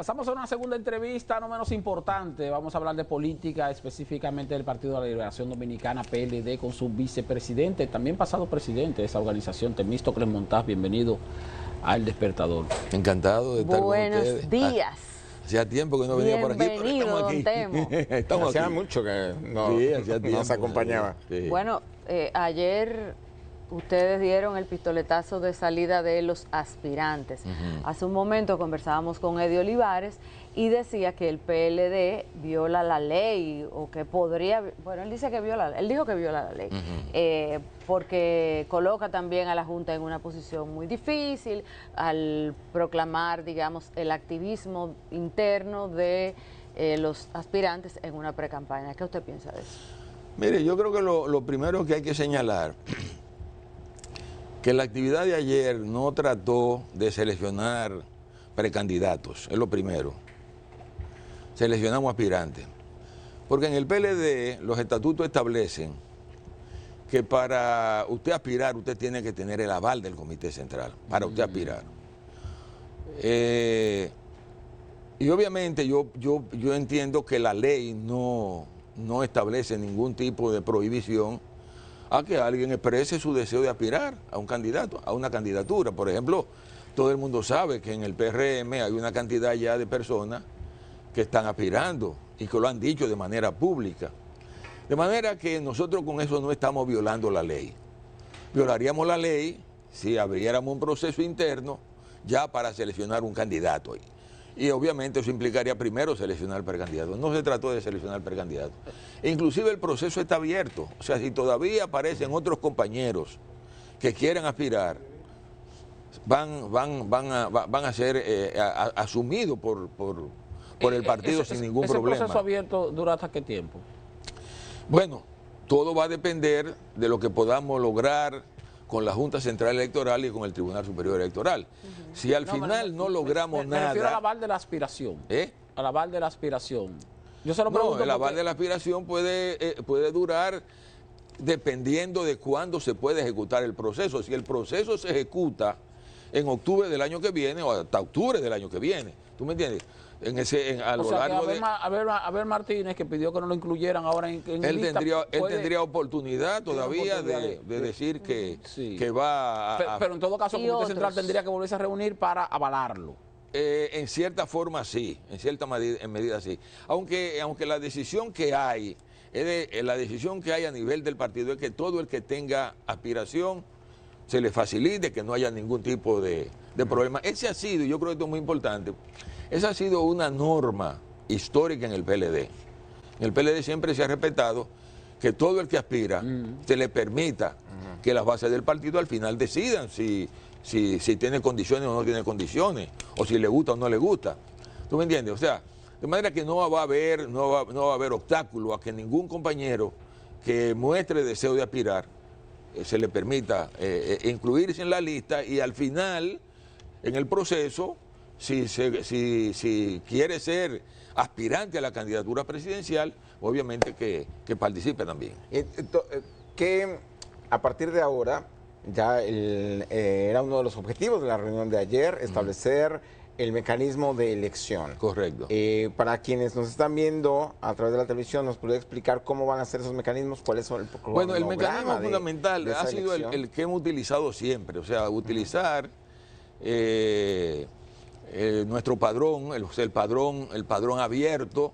pasamos a una segunda entrevista, no menos importante. Vamos a hablar de política, específicamente del Partido de la Liberación Dominicana, PLD, con su vicepresidente, también pasado presidente de esa organización, Temístocles Montaz. Bienvenido al Despertador. Encantado de estar con ustedes. Buenos días. Hacía tiempo que no venía por aquí, pero estamos aquí. Temo. Estamos Hacía aquí. mucho que nos acompañaba. Sí. Bueno, ayer ustedes dieron el pistoletazo de salida de los aspirantes. Hace un momento conversábamos con Eddie Olivares y decía que el PLD viola la ley o que podría, bueno, él dijo que viola la ley, porque coloca también a la Junta en una posición muy difícil al proclamar, digamos, el activismo interno de los aspirantes en una precampaña. ¿Qué usted piensa de eso? Mire, yo creo que lo primero que hay que señalar que la actividad de ayer no trató de seleccionar precandidatos, es lo primero. Seleccionamos aspirantes. Porque en el PLD los estatutos establecen que para usted aspirar, usted tiene que tener el aval del Comité Central, para usted aspirar. Y obviamente yo entiendo que la ley no establece ningún tipo de prohibición a que alguien exprese su deseo de aspirar a un candidato, a una candidatura. Por ejemplo, todo el mundo sabe que en el PRM hay una cantidad ya de personas que están aspirando y que lo han dicho de manera pública. De manera que nosotros con eso no estamos violando la ley. Violaríamos la ley si abriéramos un proceso interno ya para seleccionar un candidato. Y obviamente eso implicaría primero seleccionar precandidatos. No se trató de seleccionar precandidatos. Inclusive el proceso está abierto. O sea, si todavía aparecen otros compañeros que quieran aspirar, van a ser asumidos por el partido sin ningún problema. ¿Ese proceso abierto dura hasta qué tiempo? Bueno, todo va a depender de lo que podamos lograr con la Junta Central Electoral y con el Tribunal Superior Electoral. Si al final no logramos nada... Me refiero al aval de la aspiración. Al aval de la aspiración. Yo se lo pregunto. No, el aval de la aspiración puede durar dependiendo de cuándo se puede ejecutar el proceso. Si el proceso se ejecuta en octubre del año que viene o hasta octubre del año que viene, ¿tú me entiendes? A lo largo de... Abel Martínez, que pidió que no lo incluyeran ahora en lista, él tendría oportunidad todavía de decir que va a... Pero en todo caso, el Comité Central tendría que volverse a reunir para avalarlo. En cierta forma sí, en cierta medida sí. Aunque la decisión que hay, la decisión que hay a nivel del partido es que todo el que tenga aspiración se le facilite, que no haya ningún tipo de problema. Ese ha sido, y yo creo que esto es muy importante, esa ha sido una norma histórica en el PLD. En el PLD siempre se ha respetado que todo el que aspira se le permita que las bases del partido al final decidan si tiene condiciones o no tiene condiciones, o si le gusta o no le gusta. ¿Tú me entiendes? O sea, de manera que no va a haber obstáculo a que ningún compañero que muestre deseo de aspirar se le permita incluirse en la lista y al final, en el proceso, si quiere ser aspirante a la candidatura presidencial, obviamente que participe también. Que a partir de ahora, ya era uno de los objetivos de la reunión de ayer, establecer el mecanismo de elección. Correcto. Para quienes nos están viendo a través de la televisión, ¿nos podría explicar cómo van a ser esos mecanismos? ¿Cuáles son el cronograma? Bueno, el mecanismo fundamental de ha sido el que hemos utilizado siempre, o sea, utilizar nuestro padrón, el padrón abierto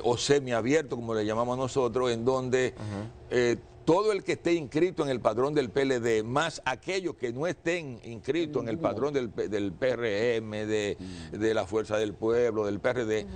o semiabierto, como le llamamos nosotros, en donde todo el que esté inscrito en el padrón del PLD, más aquellos que no estén inscritos en el padrón del PRM, de la Fuerza del Pueblo, del PRD,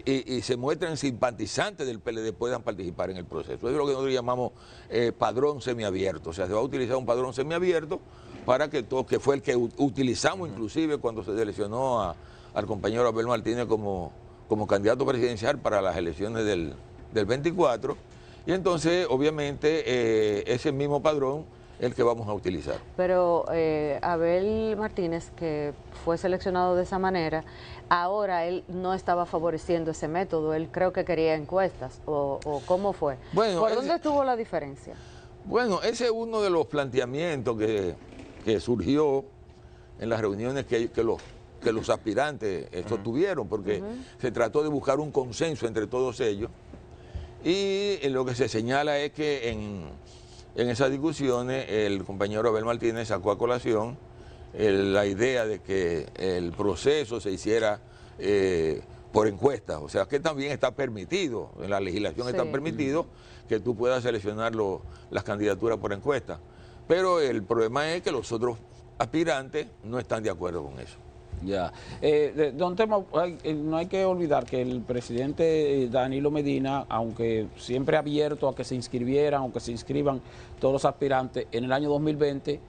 y se muestran simpatizantes del PLD, puedan participar en el proceso. Eso es lo que nosotros llamamos padrón semiabierto. O sea, se va a utilizar un padrón semiabierto para que todo, que fue el que utilizamos inclusive cuando se seleccionó al compañero Abel Martínez como candidato presidencial para las elecciones del 24. Y entonces, obviamente, ese mismo padrón es el que vamos a utilizar. Pero Abel Martínez, que fue seleccionado de esa manera, ahora él no estaba favoreciendo ese método, él creo que quería encuestas, o ¿cómo fue? Bueno, ¿Por dónde estuvo la diferencia? Bueno, ese es uno de los planteamientos que surgió en las reuniones que que los aspirantes sostuvieron, porque se trató de buscar un consenso entre todos ellos. Y lo que se señala es que en esas discusiones el compañero Abel Martínez sacó a colación la idea de que el proceso se hiciera por encuestas, o sea que también está permitido, en la legislación está permitido que tú puedas seleccionar las candidaturas por encuesta. Pero el problema es que los otros aspirantes no están de acuerdo con eso. Ya. Don Telmo, no hay que olvidar que el presidente Danilo Medina, aunque siempre abierto a que se inscribieran o que se inscriban todos los aspirantes, en el año 2020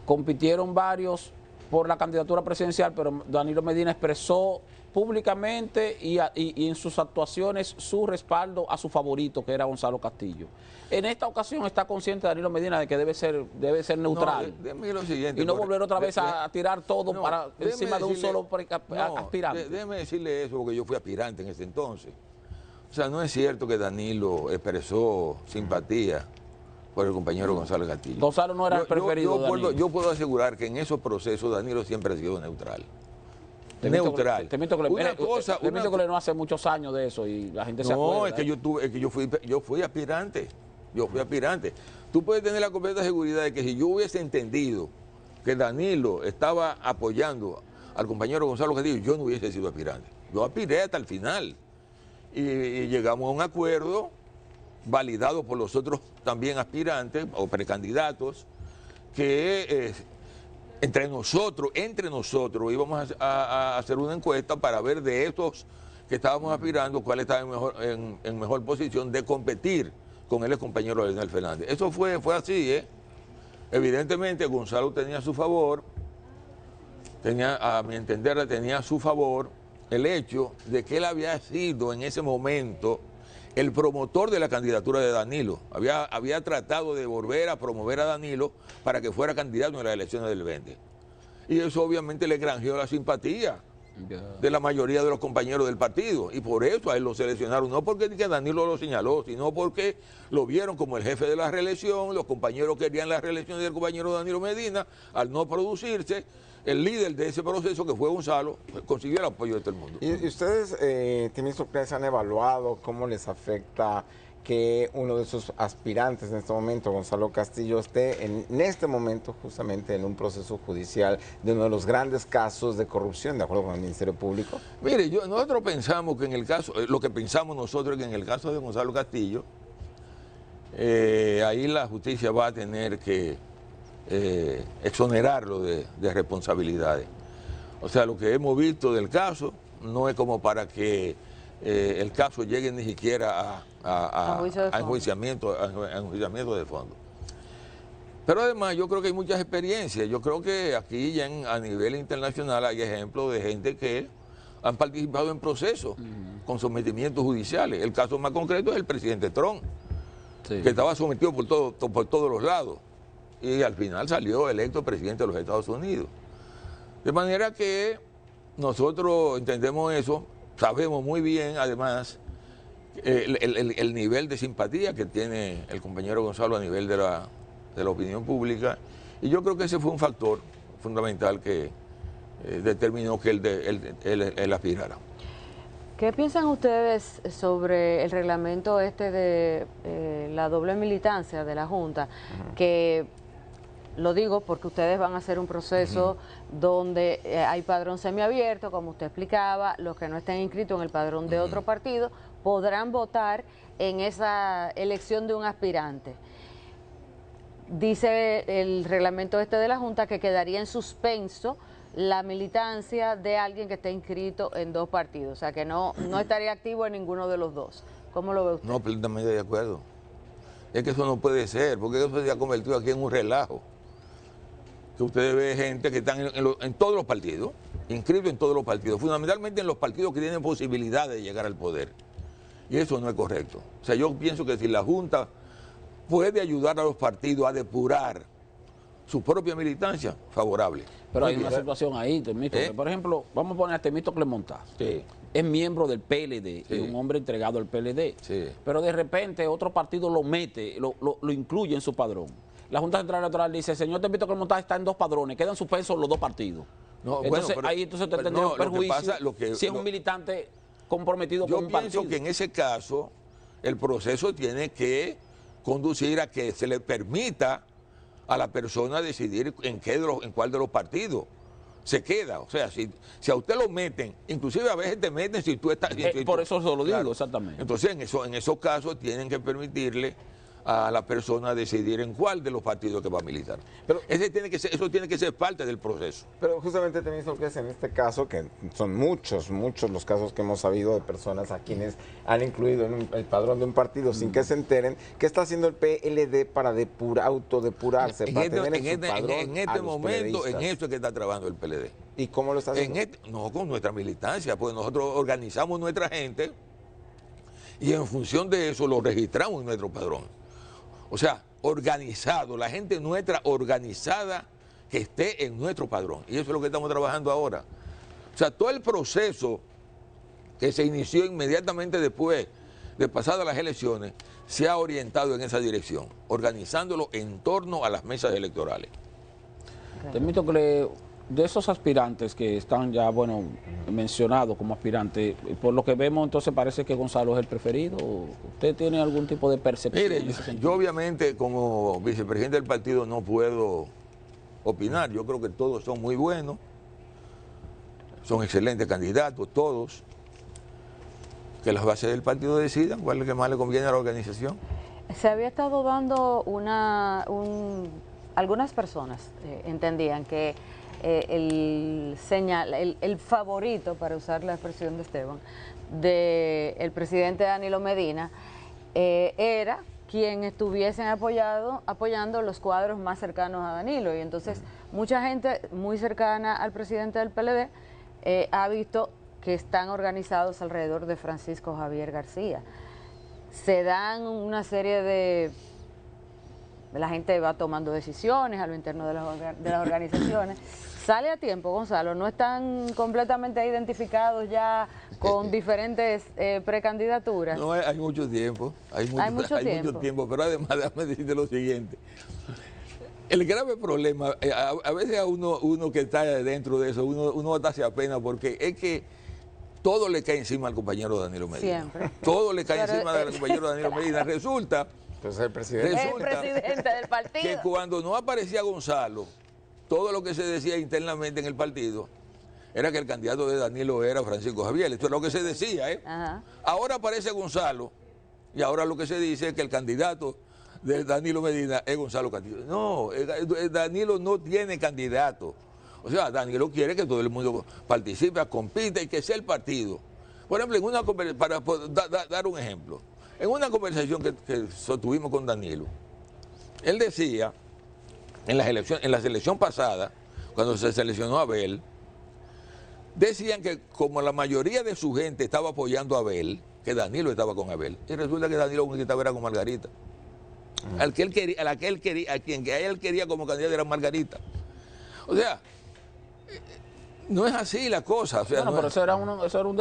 compitieron varios por la candidatura presidencial, pero Danilo Medina expresó públicamente y en sus actuaciones su respaldo a su favorito, que era Gonzalo Castillo. En esta ocasión está consciente Danilo Medina de que debe ser neutral. No, déjeme lo siguiente, y no volver otra vez a tirar todo encima de un solo aspirante. Déjeme decirle eso, porque yo fui aspirante en ese entonces. O sea, no es cierto que Danilo expresó simpatía por el compañero Gonzalo Castillo. Gonzalo no era el preferido de Danilo. Yo puedo asegurar que en esos procesos Danilo siempre ha sido neutral. Te miento que no hace muchos años de eso y la gente se acuerda. No, es que yo fui aspirante. Yo fui aspirante. Tú puedes tener la completa seguridad de que si yo hubiese entendido que Danilo estaba apoyando al compañero Gonzalo Castillo, yo no hubiese sido aspirante. Yo aspiré hasta el final. Y llegamos a un acuerdo validado por los otros también aspirantes o precandidatos que entre nosotros íbamos a hacer una encuesta para ver de estos que estábamos aspirando cuál estaba en mejor posición de competir con el compañero Leonel Fernández. Eso fue así, ¿eh? Evidentemente Gonzalo tenía a su favor, a mi entender tenía a su favor el hecho de que él había sido en ese momento el promotor de la candidatura de Danilo. Había tratado de volver a promover a Danilo para que fuera candidato en las elecciones del 20. Y eso obviamente le granjeó la simpatía de la mayoría de los compañeros del partido. Y por eso a él lo seleccionaron, no porque Danilo lo señaló, sino porque lo vieron como el jefe de la reelección. Los compañeros querían la reelección del compañero Danilo Medina. Al no producirse, el líder de ese proceso, que fue Gonzalo, consiguió el apoyo de todo el mundo. ¿Y ustedes, ministro, han evaluado cómo les afecta que uno de sus aspirantes en este momento, Gonzalo Castillo, esté en este momento justamente en un proceso judicial de uno de los grandes casos de corrupción, de acuerdo con el Ministerio Público? Mire, nosotros pensamos que en el caso, lo que pensamos nosotros es que en el caso de Gonzalo Castillo, ahí la justicia va a tener que exonerarlo de responsabilidades. O sea, lo que hemos visto del caso no es como para que el caso llegue ni siquiera a enjuiciamiento de fondo. Pero además yo creo que hay muchas experiencias. Yo creo que aquí ya a nivel internacional hay ejemplos de gente que han participado en procesos con sometimientos judiciales. El caso más concreto es el presidente Trump, que estaba sometido por todos los lados. Y al final salió electo presidente de los Estados Unidos. De manera que nosotros entendemos eso, sabemos muy bien, además, el nivel de simpatía que tiene el compañero Gonzalo a nivel de la opinión pública. Y yo creo que ese fue un factor fundamental que determinó que él aspirara. ¿Qué piensan ustedes sobre el reglamento de la doble militancia de la Junta? Que lo digo porque ustedes van a hacer un proceso donde hay padrón semiabierto, como usted explicaba. Los que no estén inscritos en el padrón de otro partido podrán votar en esa elección de un aspirante. Dice el reglamento de la Junta que quedaría en suspenso la militancia de alguien que esté inscrito en dos partidos, o sea que no estaría activo en ninguno de los dos. ¿Cómo lo ve usted? No, plenamente de acuerdo. Es que eso no puede ser, porque eso se ha convertido aquí en un relajo. Que ustedes ven gente que están en todos los partidos, inscritos en todos los partidos, fundamentalmente en los partidos que tienen posibilidad de llegar al poder. Y eso no es correcto. O sea, yo pienso que si la Junta puede ayudar a los partidos a depurar su propia militancia, favorable. Pero hay una situación ahí, Temístocle. Por ejemplo, vamos a poner a Temístocle Montaz. Sí. Es miembro del PLD, es un hombre entregado al PLD. Sí. Pero de repente otro partido lo mete, lo incluye en su padrón. La Junta Central Electoral dice, señor Temístocle Montaz está en dos padrones, quedan suspensos los dos partidos. No, entonces bueno, ahí entonces te pero tendría no, un perjuicio si es un lo- militante comprometido con un Yo pienso partido. que en ese caso el proceso tiene que conducir a que se le permita a la persona decidir en cuál de los partidos se queda. O sea, si a usted lo meten, inclusive a veces te meten si tú estás... Por eso se lo digo, Claro. exactamente. Entonces en esos casos tienen que permitirle a la persona decidir en cuál de los partidos que va a militar. Pero- Eso tiene que ser parte del proceso. Pero justamente también en este caso, que son muchos los casos que hemos sabido de personas a quienes han incluido en el padrón de un partido sin que se enteren, ¿qué está haciendo el PLD para autodepurarse, para tener en su padrón en a este los momento, en periodistas? eso es que está trabajando el PLD. ¿Y cómo lo está haciendo? No, con nuestra militancia, pues nosotros organizamos nuestra gente y en función de eso lo registramos en nuestro padrón. O sea, organizado, la gente nuestra organizada que esté en nuestro padrón. Y eso es lo que estamos trabajando ahora. O sea, todo el proceso que se inició inmediatamente después de pasadas las elecciones se ha orientado en esa dirección, organizándolo en torno a las mesas electorales. Te admito que de esos aspirantes que están ya, bueno, mencionados como aspirantes, por lo que vemos entonces parece que Gonzalo es el preferido. ¿Usted tiene algún tipo de percepción? Mire, en ese yo sentido? obviamente como vicepresidente del partido no puedo opinar. Yo creo que todos son muy buenos, son excelentes candidatos, todos. Que las bases del partido decidan cuál es el que más le conviene a la organización. Se había estado dando algunas personas entendían que el favorito, para usar la expresión de Esteban, del presidente Danilo Medina, era quien estuviesen apoyando los cuadros más cercanos a Danilo. Y entonces mucha gente muy cercana al presidente del PLD ha visto que están organizados alrededor de Francisco Javier García. Se dan una serie de... La gente va tomando decisiones a lo interno de las organizaciones. Sale a tiempo, Gonzalo, no están completamente identificados ya con diferentes precandidaturas. No, hay mucho tiempo, hay mucho tiempo, pero además déjame decirte lo siguiente. El grave problema, a veces a uno que está dentro de eso, uno hasta se apena porque es que todo le cae encima al compañero Danilo Medina. Siempre. Todo le cae Pero encima al compañero Danilo Medina. Resulta Entonces el presidente. El presidente del partido. que cuando no aparecía Gonzalo, todo lo que se decía internamente en el partido era que el candidato de Danilo era Francisco Javier. Esto es lo que se decía, ¿eh? Ajá. Ahora aparece Gonzalo y ahora lo que se dice es que el candidato de Danilo Medina es Gonzalo Castillo. No, Danilo no tiene candidato. O sea, Danilo quiere que todo el mundo participe, compita y que sea el partido. Por ejemplo, para dar un ejemplo, en una conversación que sostuvimos con Danilo, él decía, en la selección pasada, cuando se seleccionó a Abel, decían que como la mayoría de su gente estaba apoyando a Abel, que Danilo estaba con Abel, y resulta que Danilo estaba era con Margarita. A quien él quería como candidato era Margarita. O sea, no es así la cosa. O sea, Bueno, no pero es- eso era un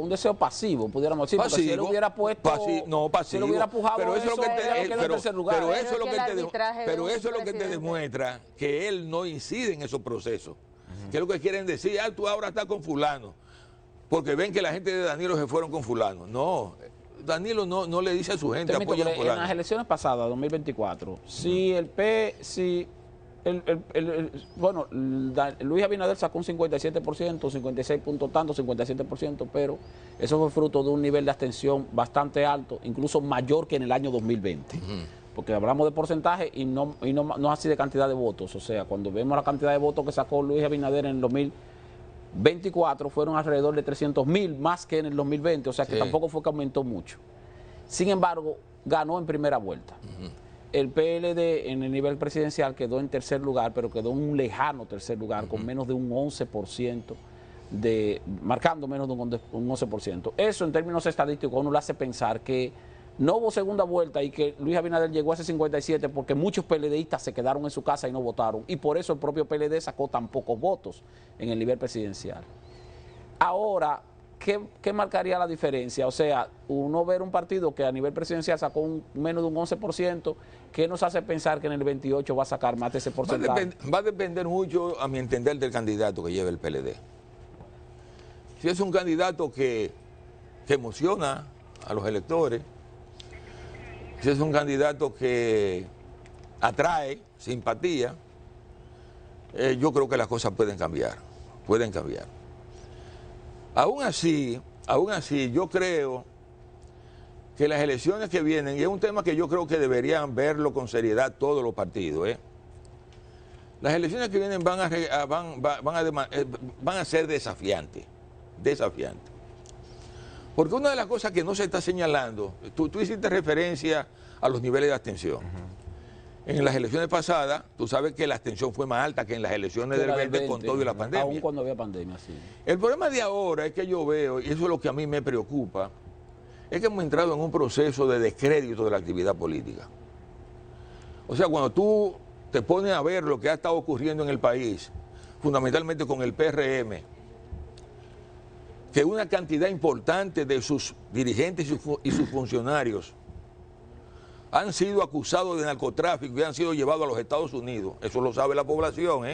deseo pasivo, pudiéramos decir. Porque si él pasivo, hubiera puesto, pasivo, si él hubiera pujado pero eso es lo que él queda en pero tercer lugar. eso Pero es es lo que que el te arbitraje de pero un eso es lo que te presidente. demuestra que él no incide en esos procesos. Que es lo que quieren decir, tú ahora estás con fulano, porque ven que la gente de Danilo se fueron con fulano. No, Danilo no le dice a su gente Te admito apoyen a que en las fulano. elecciones pasadas, 2024, si Luis Abinader sacó un 57%, 56 puntos tanto, 57%, pero eso fue fruto de un nivel de abstención bastante alto, incluso mayor que en el año 2020. Porque hablamos de porcentaje y no así de cantidad de votos. O sea, cuando vemos la cantidad de votos que sacó Luis Abinader en el 2024, fueron alrededor de 300,000 más que en el 2020. O sea, que Sí. tampoco fue que aumentó mucho. Sin embargo, ganó en primera vuelta. El PLD en el nivel presidencial quedó en tercer lugar, pero quedó en un lejano tercer lugar, con menos de un 11%, marcando menos de un 11%. Eso en términos estadísticos uno le hace pensar que no hubo segunda vuelta y que Luis Abinader llegó a ese 57 porque muchos PLDistas se quedaron en su casa y no votaron. Y por eso el propio PLD sacó tan pocos votos en el nivel presidencial. Ahora, ¿qué marcaría la diferencia? O sea, uno ver un partido que a nivel presidencial sacó menos de un 11%, ¿qué nos hace pensar que en el 28 va a sacar más de ese porcentaje? Va a depender mucho, a mi entender, del candidato que lleve el PLD. Si es un candidato que emociona a los electores, si es un candidato que atrae simpatía, yo creo que las cosas pueden cambiar, Aún así, yo creo que las elecciones que vienen, y es un tema que yo creo que deberían verlo con seriedad todos los partidos, las elecciones que vienen van a ser desafiantes. Porque una de las cosas que no se está señalando, tú hiciste referencia a los niveles de abstención. En las elecciones pasadas, tú sabes que la abstención fue más alta que en las elecciones del 20 con todo y la pandemia. Aún cuando había pandemia, sí. El problema de ahora es que yo veo, y eso es lo que a mí me preocupa, es que hemos entrado en un proceso de descrédito de la actividad política. O sea, cuando tú te pones a ver lo que ha estado ocurriendo en el país, fundamentalmente con el PRM, que una cantidad importante de sus dirigentes y sus funcionarios han sido acusados de narcotráfico y han sido llevados a los Estados Unidos. Eso lo sabe la población,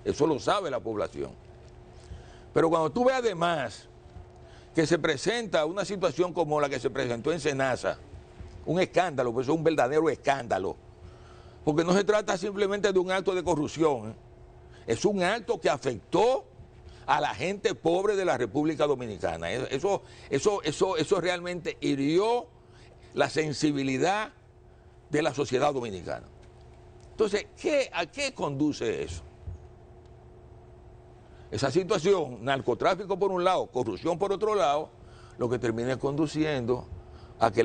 Eso lo sabe la población. Pero cuando tú ves además que se presenta una situación como la que se presentó en Senasa, un escándalo, pues es un verdadero escándalo, porque no se trata simplemente de un acto de corrupción, es un acto que afectó a la gente pobre de la República Dominicana. Eso realmente hirió la sensibilidad de la sociedad dominicana. Entonces, ¿a qué conduce eso? Esa situación, narcotráfico por un lado, corrupción por otro lado, lo que termina conduciendo a que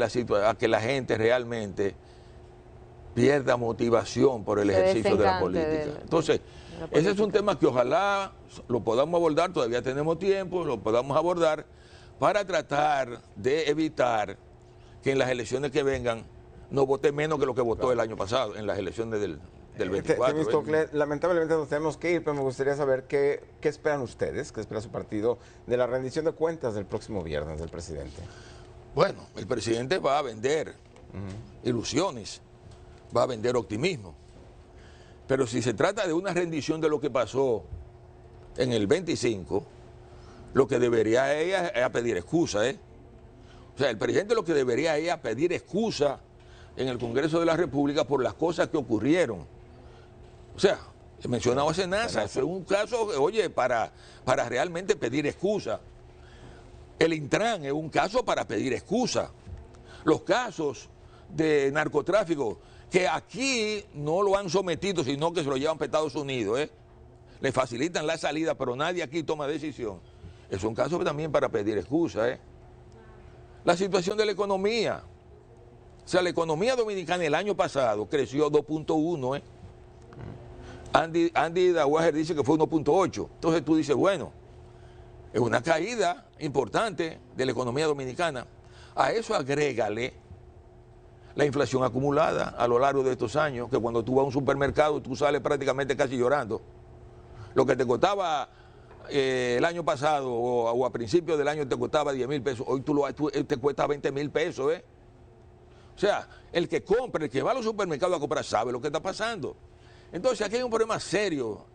la gente realmente pierda motivación por el ejercicio de la política. Entonces, ese es un tema que ojalá lo podamos abordar, todavía tenemos tiempo, lo podamos abordar para tratar de evitar que en las elecciones que vengan no vote menos que lo que votó el año pasado, en las elecciones del 24. Lamentablemente nos tenemos que ir, pero me gustaría saber qué esperan ustedes, qué espera su partido de la rendición de cuentas del próximo viernes del presidente. Bueno, el presidente va a vender ilusiones, va a vender optimismo. Pero si se trata de una rendición de lo que pasó en el 25, lo que debería ella es pedir excusa, O sea, el presidente lo que debería es pedir excusa en el Congreso de la República por las cosas que ocurrieron. O sea, he mencionado a Senasa, eso es un caso, oye, para realmente pedir excusa. El Intran es un caso para pedir excusa. Los casos de narcotráfico, que aquí no lo han sometido, sino que se lo llevan para Estados Unidos, Le facilitan la salida, pero nadie aquí toma decisión. Es un caso también para pedir excusa, La situación de la economía. O sea, la economía dominicana el año pasado creció 2.1, Andy Dawager dice que fue 1.8. Entonces tú dices, bueno, es una caída importante de la economía dominicana. A eso agrégale la inflación acumulada a lo largo de estos años, que cuando tú vas a un supermercado tú sales prácticamente casi llorando. Lo que te costaba el año pasado o a principios del año te costaba 10,000 pesos, hoy te cuesta 20,000 pesos, O sea, el que compra, el que va a los supermercados a comprar sabe lo que está pasando. Entonces aquí hay un problema serio,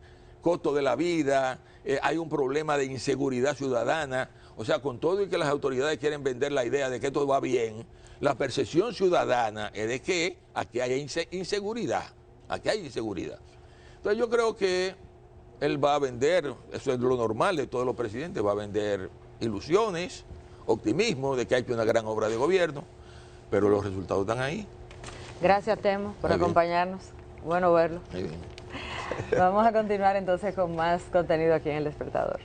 costo de la vida, hay un problema de inseguridad ciudadana. O sea, con todo y que las autoridades quieren vender la idea de que todo va bien, la percepción ciudadana es de que aquí hay inseguridad, Entonces yo creo que él va a vender, eso es lo normal de todos los presidentes, va a vender ilusiones, optimismo de que ha hecho una gran obra de gobierno, pero los resultados están ahí. Gracias, Temo, por acompañarnos. Bueno verlo. Muy bien. Vamos a continuar entonces con más contenido aquí en El Despertador.